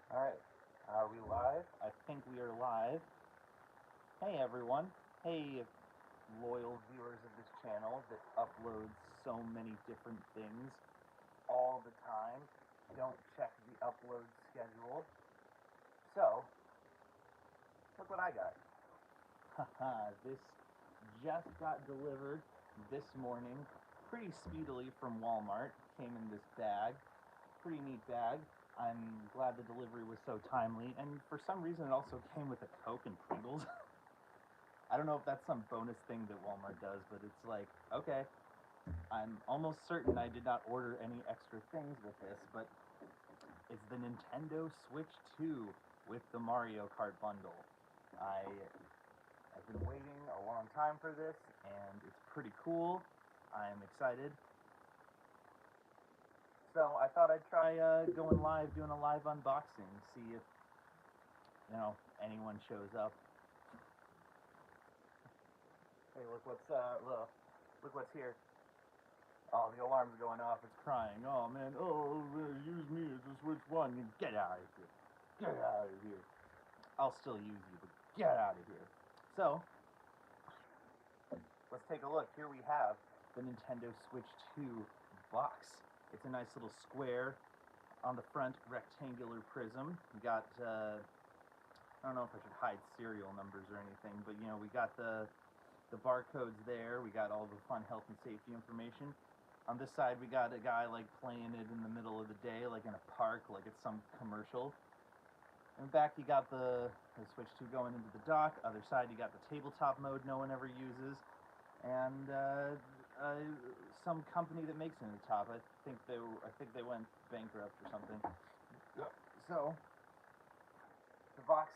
Alright, are we live? I think we are live. Hey everyone. Hey loyal viewers of this channel that uploads so many different things all the time. Don't check the upload schedule. So, look what I got. Haha, this just got delivered this morning pretty speedily from Walmart. Came in this bag. Pretty neat bag. I'm glad the delivery was so timely, and for some reason it also came with a Coke and Pringles. I don't know if that's some bonus thing that Walmart does, but it's like, okay, I'm almost certain I did not order any extra things with this, but it's the Nintendo Switch 2 with the Mario Kart bundle. I've been waiting a long time for this, and it's pretty cool. I'm excited. So I thought I'd try going live, doing a live unboxing, see if anyone shows up. Hey, look what's here. Oh, the alarm's going off. It's crying. Oh man. Oh, use me as a Switch One. Get out of here. Get out of here. I'll still use you, but get out of here. So, let's take a look. Here we have the Nintendo Switch 2 box. It's a nice little square on the front, rectangular prism. We got I don't know if I should hide serial numbers or anything, but we got the barcodes there. We got all the fun health and safety information. On this side, we got a guy like playing it in the middle of the day, like in a park, like it's some commercial. In back, you got the Switch 2 going into the dock. Other side, you got the tabletop mode no one ever uses, and some company that makes it in the top. I think they went bankrupt or something. So the box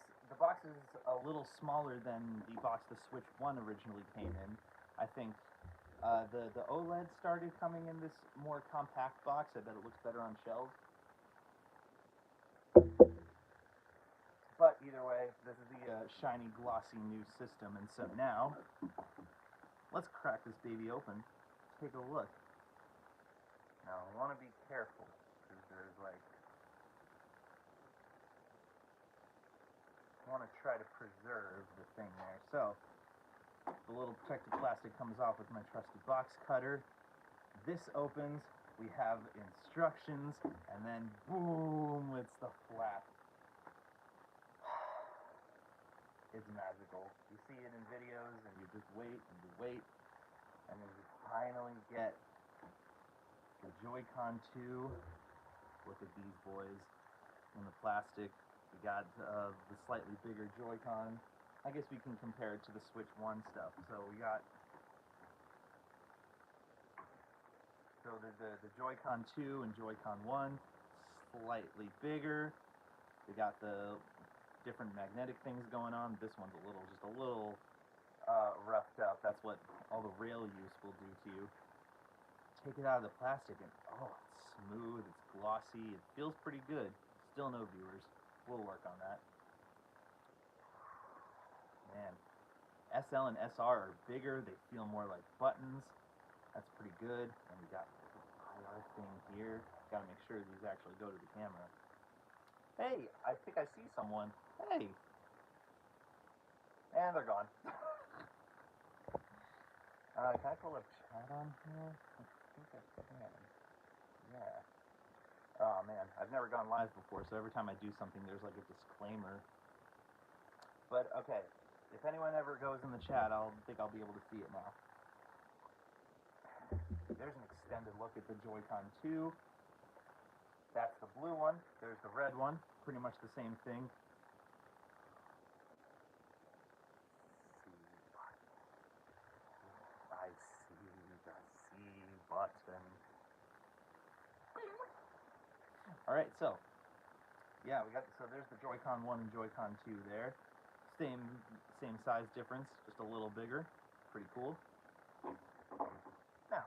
is a little smaller than the box the Switch 1 originally came in. I think the OLED started coming in this more compact box. I bet it looks better on shelves. But either way, this is the shiny, glossy new system, and so now let's crack this baby open. Take a look. Now I want to be careful because there's like I want to try to preserve the thing there. So the little protective plastic comes off with my trusty box cutter. This opens. We have instructions, and then boom, it's the flap. It's magical. You see it in videos, and you just wait and you wait, and then you finally get the Joy-Con 2. Look at these boys in the plastic. We got the slightly bigger Joy-Con. I guess we can compare it to the Switch 1 stuff. So we got the Joy-Con 2 and Joy-Con 1, slightly bigger. We got the different magnetic things going on. This one's just a little roughed up. That's what all the rail use will do to you. Take it out of the plastic and oh, it's smooth, it's glossy, it feels pretty good. Still no viewers. We'll work on that. Man, SL and SR are bigger. They feel more like buttons. That's pretty good. And we got the IR thing here. Gotta make sure these actually go to the camera. Hey, I think I see someone. Hey. And they're gone. Can I pull up chat on here? I think I can. Yeah. Oh man, I've never gone live before, so every time I do something, there's like a disclaimer. But okay, if anyone ever goes in the chat, I'll be able to see it now. There's an extended look at the Joy-Con 2. That's the blue one. There's the red one. Pretty much the same thing. I see the C button. Alright, so yeah, there's the Joy-Con 1 and Joy-Con 2 there. Same size difference, just a little bigger. Pretty cool. Now,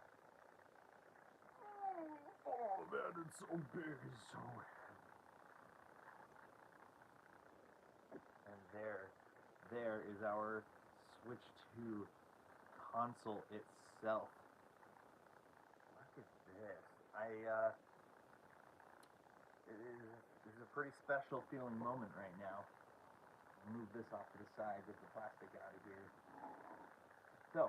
oh man, it's so big, it's so and there is our Switch 2 console itself. Look at this. This is a pretty special feeling moment right now. Move this off to the side, get the plastic out of here. So,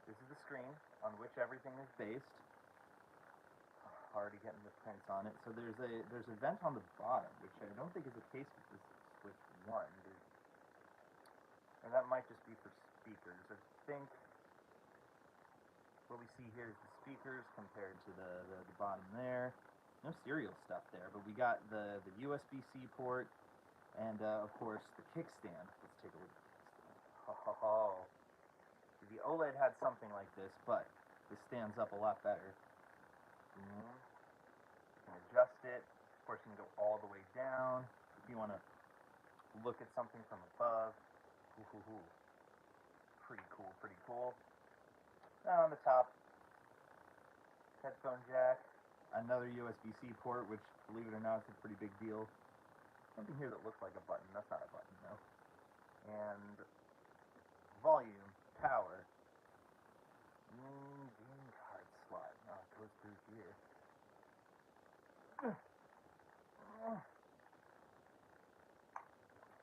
this is the screen on which everything is based. Already getting the prints on it. So there's a vent on the bottom, which I don't think is the case with this Switch 1. And that might just be for speakers. I think what we see here is the speakers compared to the bottom there. No serial stuff there, but we got the USB-C port and of course the kickstand. Let's take a look at the kickstand. Oh. The OLED had something like this, but this stands up a lot better. You can adjust it. Of course, you can go all the way down if you want to look at something from above. Pretty cool, pretty cool. Now on the top, headphone jack, another USB-C port, which, believe it or not, is a pretty big deal. Something here that looks like a button. That's not a button, though. And volume, power, game card slot. Oh, it goes through here.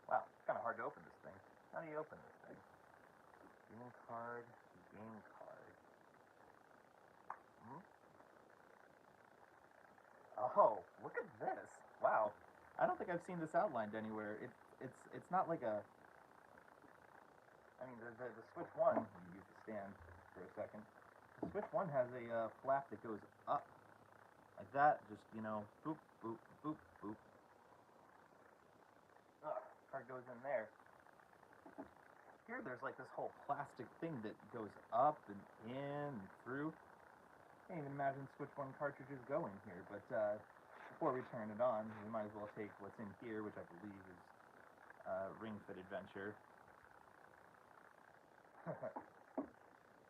Wow, it's kind of hard to open this thing. How do you open this thing? Game card, game card. Oh, look at this! Wow, I don't think I've seen this outlined anywhere. It's not like a. I mean, the Switch 1. Let me use the stand for a second. The Switch 1 has a flap that goes up like that. Just boop, boop, boop, boop. Card goes in there. Here, there's like this whole plastic thing that goes up and in and through. Can't even imagine Switch 1 cartridges going here, but before we turn it on, we might as well take what's in here, which I believe is Ring Fit Adventure.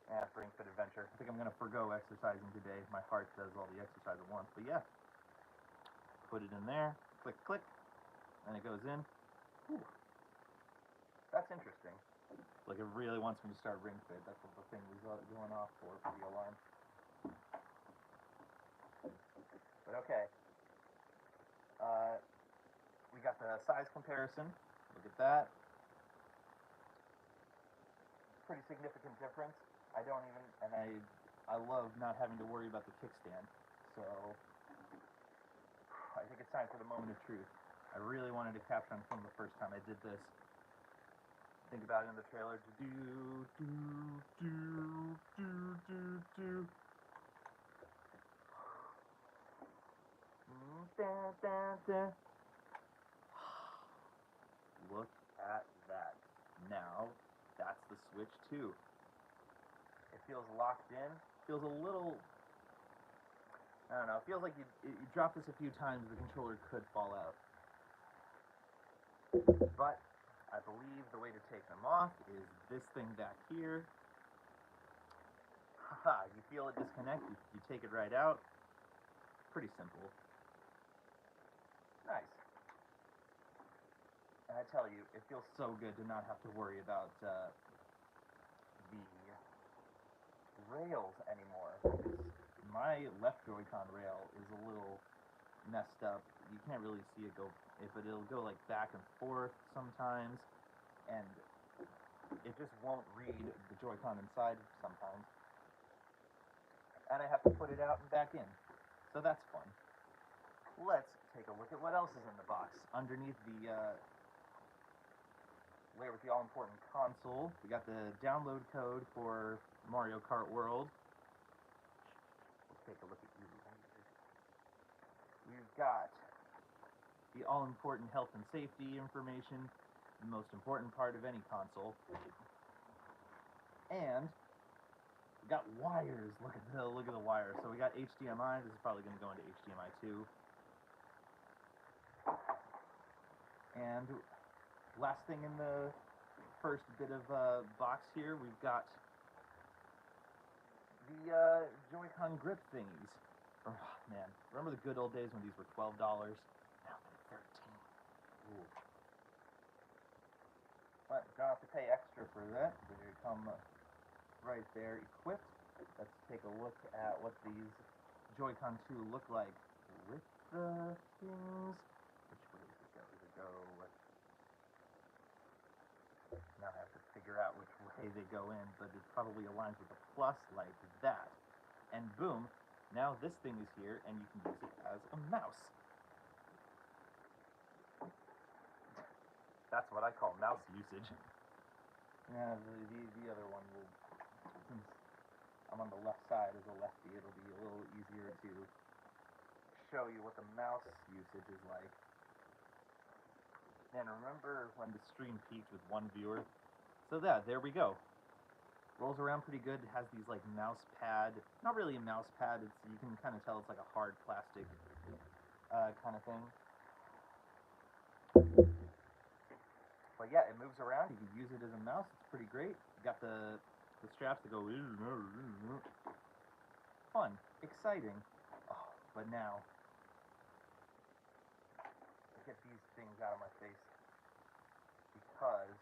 Yeah, Ring Fit Adventure. I think I'm going to forgo exercising today. My heart does all the exercise at once, but yeah. Put it in there, click, click, and it goes in. Ooh. That's interesting. Like, it really wants me to start Ring Fit. That's what the thing was going off for the alarm. But okay. We got the size comparison. Look at that. Pretty significant difference. I don't even, and I love not having to worry about the kickstand. So, I think it's time for the moment of truth. I really wanted to capture on film the first time I did this. Think about it in the trailer. Do, do, do, do, do, do. Da, da, da. Look at that. Now, that's the Switch 2. It feels locked in. Feels a little, I don't know, it feels like you drop this a few times, the controller could fall out. But I believe the way to take them off is this thing back here. Haha, you feel it disconnect, you take it right out. Pretty simple. Nice. And I tell you, it feels so good to not have to worry about the rails anymore. My left Joy-Con rail is a little messed up. You can't really see it go, but it'll go like back and forth sometimes, and it just won't read the Joy-Con inside sometimes. And I have to put it out and back in. So that's fun. Let's take a look at what else is in the box. Underneath the layer with the all-important console, we got the download code for Mario Kart World. Let's take a look at you. We've got the all-important health and safety information, the most important part of any console. And we got wires. Look at the wires. So we got HDMI. This is probably going to go into HDMI 2. And last thing in the first bit of box here, we've got the Joy-Con grip thingies. Oh, man, remember the good old days when these were $12? Now they're $13. Ooh. But you don't have to pay extra for that. They come right there equipped. Let's take a look at what these Joy-Con 2 look like with the things. Which way does it go? Does it go? Now I have to figure out which way they go in, but it probably aligns with the plus like that. And boom, now this thing is here, and you can use it as a mouse. That's what I call mouse usage. Yeah, the other one will, since I'm on the left side as a lefty, it'll be a little easier to show you what the mouse usage is like. And remember when the stream peaked with one viewer? So there we go. Rolls around pretty good. It has these like mouse pad, not really a mouse pad. It's, you can kind of tell it's like a hard plastic kind of thing. But yeah, it moves around. You can use it as a mouse. It's pretty great. You got the straps that go fun, exciting. Oh, but now get these things out of my face because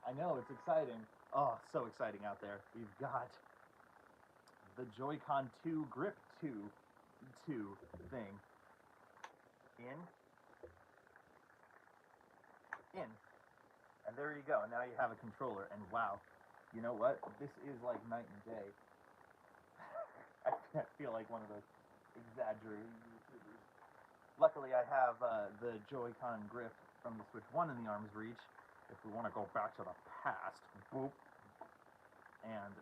I know it's exciting. Oh, so exciting out there. We've got the Joy-Con 2 Grip 2 thing in. And there you go. Now you have a controller, and wow, you know what? This is like night and day. I feel like one of those exaggerated YouTubers. Luckily, I have the Joy-Con grip from the Switch 1 in the arm's reach. If we want to go back to the past, boop, and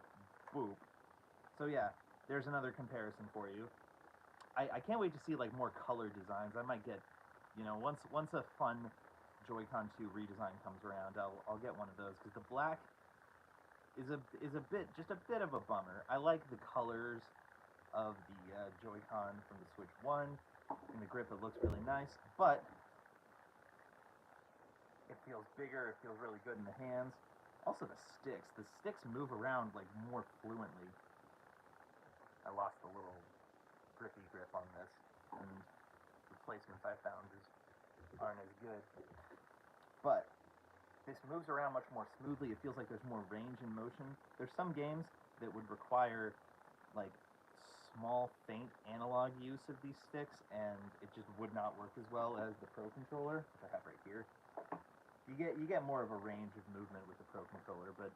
boop. So yeah, there's another comparison for you. I can't wait to see like more color designs. I might get, you know, once a fun Joy-Con 2 redesign comes around, I'll get one of those, because the black is just a bit of a bummer. I like the colors of the Joy-Con from the Switch 1. In the grip, it looks really nice, but it feels bigger. It feels really good in the hands. Also, the sticks move around like more fluently. I lost the little grippy grip on this, and replacements I found aren't as good. But this moves around much more smoothly. It feels like there's more range in motion. There's some games that would require like small, faint analog use of these sticks, and it just would not work as well as the Pro Controller, which I have right here. You get more of a range of movement with the Pro Controller, but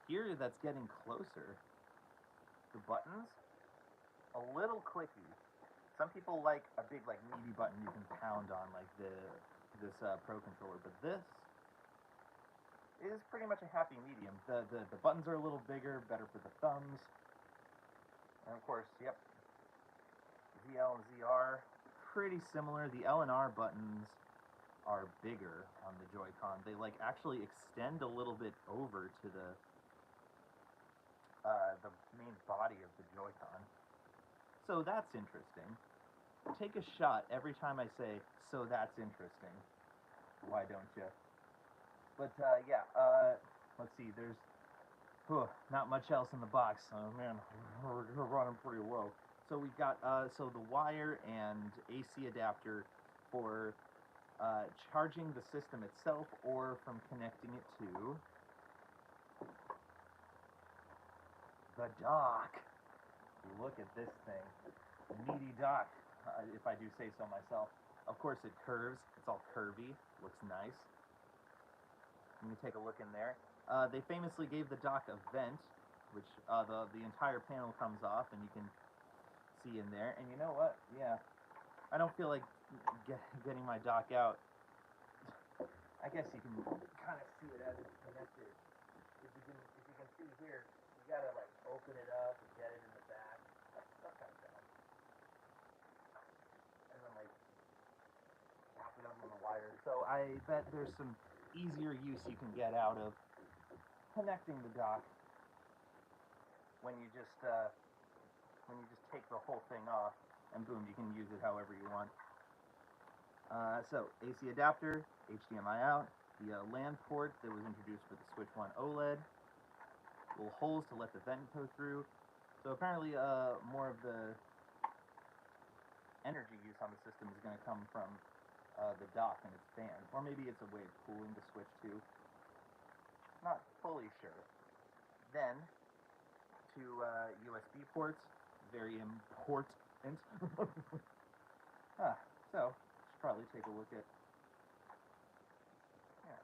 here that's getting closer. The buttons, a little clicky. Some people like a big, like, meaty button you can pound on, like this Pro Controller, but this is pretty much a happy medium. The buttons are a little bigger, better for the thumbs. And of course, yep, ZL and ZR, pretty similar. The L and R buttons are bigger on the Joy-Con. They like actually extend a little bit over to the main body of the Joy-Con. So that's interesting. Take a shot every time I say, so that's interesting. Why don't you? But yeah, let's see, there's not much else in the box. Oh man, we're running pretty low. So we've got so the wire and AC adapter for charging the system itself, or from connecting it to the dock. Look at this thing, meaty dock, if I do say so myself. Of course it curves, it's all curvy, looks nice. Let me take a look in there. They famously gave the dock a vent, which the entire panel comes off, and you can see in there. And you know what? Yeah, I don't feel like getting my dock out. I guess you can kind of see it as it's connected. If you can see here, you gotta like open it up and get it in the back. That's kind of bad. And then like wrap it up with the wire. So I bet there's some easier use you can get out of connecting the dock when you just take the whole thing off, and boom, you can use it however you want. So AC adapter, HDMI out, the LAN port that was introduced for the Switch 1 OLED, little holes to let the vent go through. So apparently more of the energy use on the system is going to come from the dock and its fan, or maybe it's a way of cooling the Switch 2. Not fully sure. Then, to USB ports, very important. hint. So, should probably take a look at. Yeah,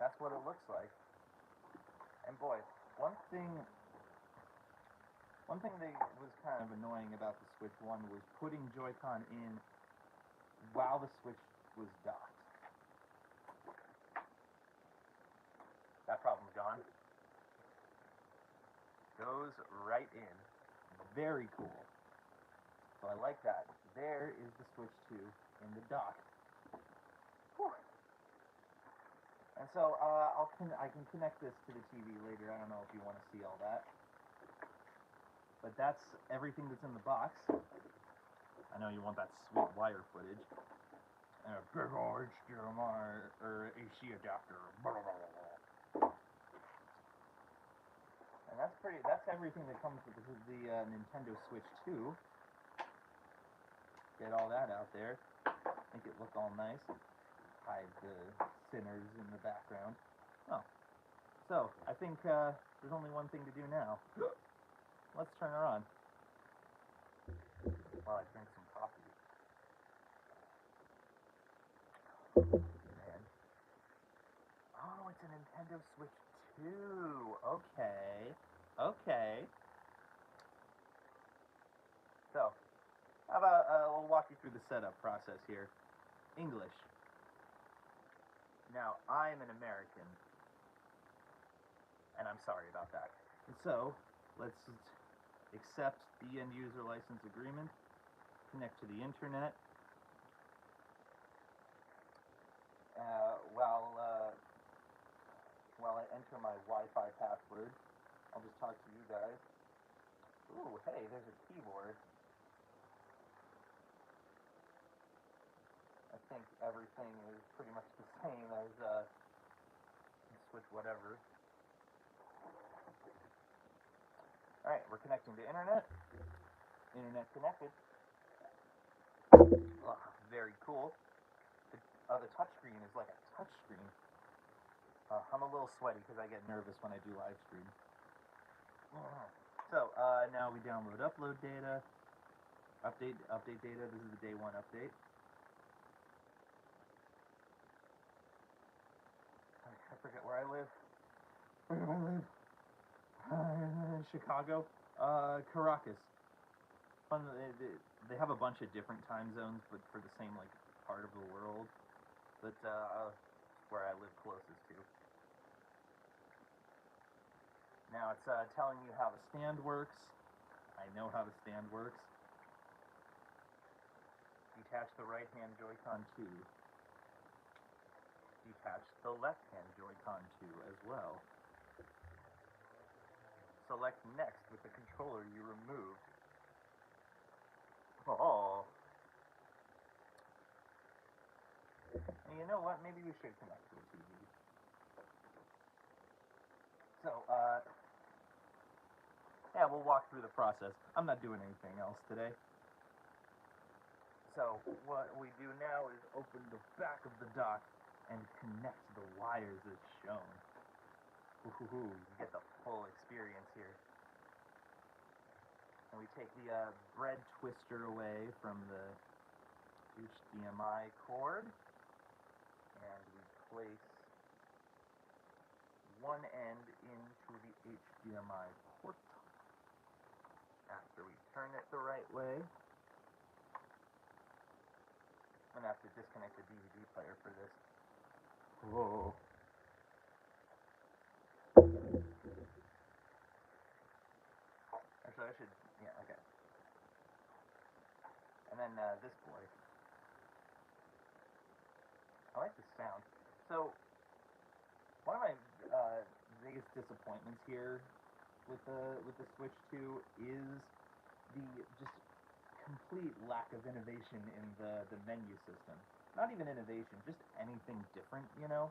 that's what it looks like. And boy, one thing that was kind of annoying about the Switch 1 was putting Joy-Con in while the Switch was docked. That problem's gone. Goes right in. Very cool. So I like that. There is the Switch 2 in the dock. Whew. And so I can connect this to the TV later. I don't know if you want to see all that. But that's everything that's in the box. I know you want that sweet wire footage. And a big old HDMI or AC adapter. And that's everything that comes with the Nintendo Switch 2. Get all that out there. Make it look all nice. Hide the sinners in the background. Oh. So, I think there's only one thing to do now. Let's turn her on. While I drink some coffee. Man. Oh, it's a Nintendo Switch 2. Okay. Okay. So, how about I'll walk you through the setup process here. English. Now, I'm an American. And I'm sorry about that. And so, let's accept the end user license agreement, connect to the internet. While I enter my Wi-Fi password, I'll just talk to you guys. Ooh, hey, there's a keyboard. I think everything is pretty much the same as Switch whatever. Alright, we're connecting to internet. Internet connected. Oh, very cool. The touchscreen is like a touchscreen. I'm a little sweaty because I get nervous when I do live stream. So, now we download upload data. Update data. This is the day 1 update. I forget where I live. Where do I live? Chicago. Caracas. Fun. They have a bunch of different time zones, but for the same like part of the world. But where I live closest to. Now it's telling you how the stand works. I know how the stand works. Detach the right-hand Joy-Con 2. Detach the left-hand Joy-Con 2 as well. Select next with the controller you removed. Oh. And you know what? Maybe we should connect to the TV. So, yeah, we'll walk through the process. I'm not doing anything else today. So, what we do now is open the back of the dock and connect the wires as shown. Ooh, you get the full experience here. And we take the bread twister away from the HDMI cord, and we place one end into the HDMI port. After we turn it the right way, I'm gonna have to disconnect the DVD player for this. Whoa. Actually, I should, yeah, okay. And then this boy. I like the sound. So, one of my biggest disappointments here with the Switch 2 is the just complete lack of innovation in the menu system. Not even innovation, just anything different, you know?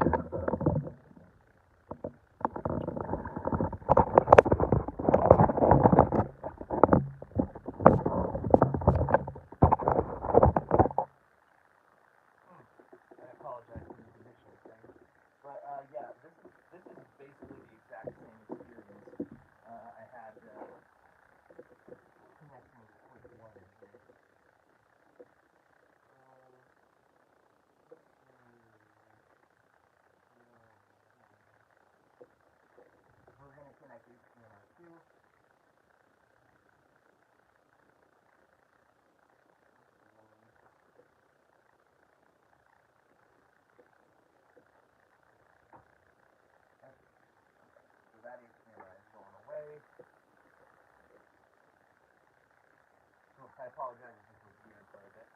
I apologize for the condition thing. But yeah, this is basically the exact same experience I had connecting I apologize if this was weird for a bit.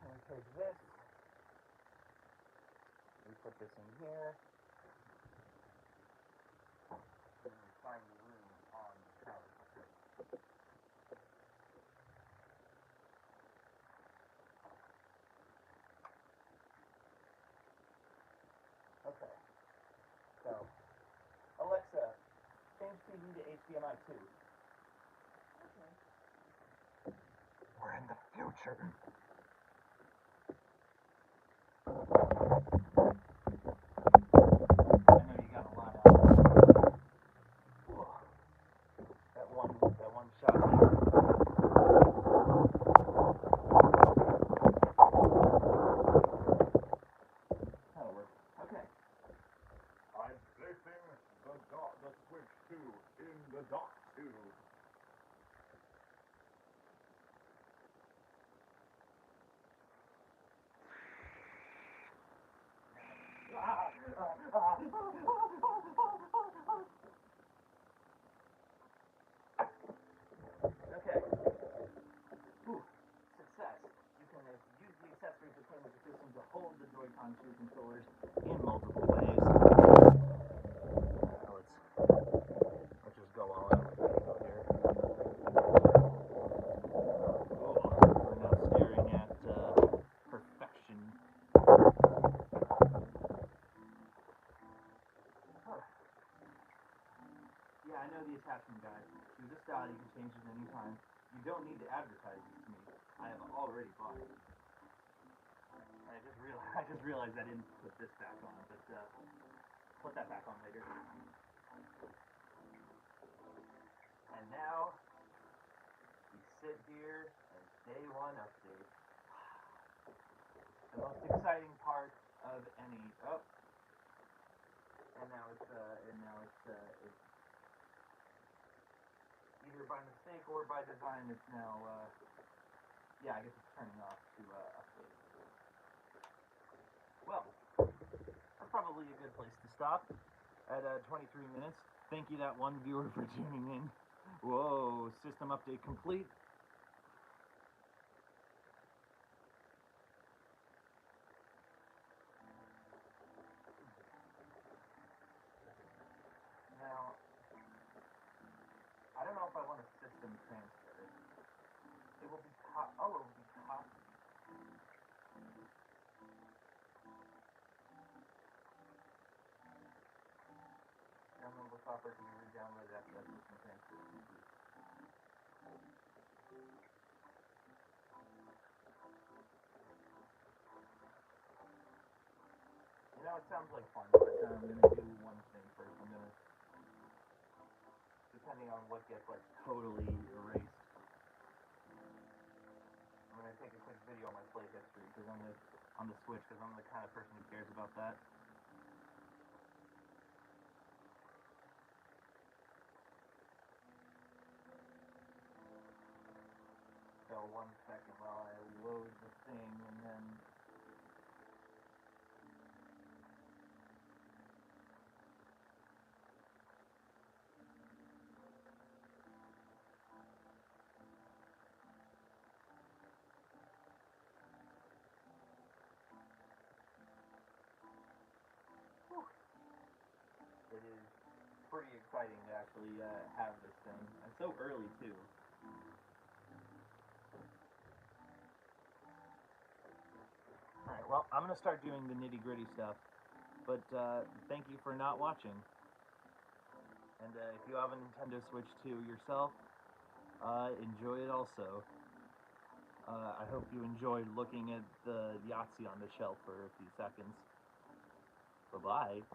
And we take this, we put this in here, and we find the room on the power strip. Okay, so Alexa, change TV to HDMI 2. Okay. We're in the future. I know you got a lot out. That one shot there. That'll work. Okay. I'm placing the switch 2 in the dock tube. Okay. Whew. Success. You can use the accessories that came with the system to hold the Joy-Con 2 controllers in multiple ways. Let's just go all out here. We're now staring at perfection. Yeah, I know the attachment guide. Choose a style, you can change it any time. You don't need to advertise it to me. I have already bought it. I just realized I didn't put this back on, but put that back on later. And now we sit here as day one update. The most exciting part of any and now it's either by mistake or by design, it's now, yeah, I guess it's turning off to update. Well, that's probably a good place to stop at 23 minutes. Thank you, that one viewer, for tuning in. Whoa, system update complete. Now, I don't know if I want a system transfer. It will be copied. Downloadable software can be re-downloaded after that system transfer is complete. You know, it sounds like fun, but I'm going to do one thing first. I'm going to, depending on what gets, like, totally erased, I'm going to take a quick video of my play history, because on the Switch, because I'm the kind of person who cares about that. So 1 second while I load the thing, and then... It is pretty exciting to actually have this thing, and so early too. Alright, well, I'm going to start doing the nitty-gritty stuff, but thank you for not watching. And if you have a Nintendo Switch 2 yourself, enjoy it also. I hope you enjoyed looking at the Yahtzee on the shelf for a few seconds. Bye-bye.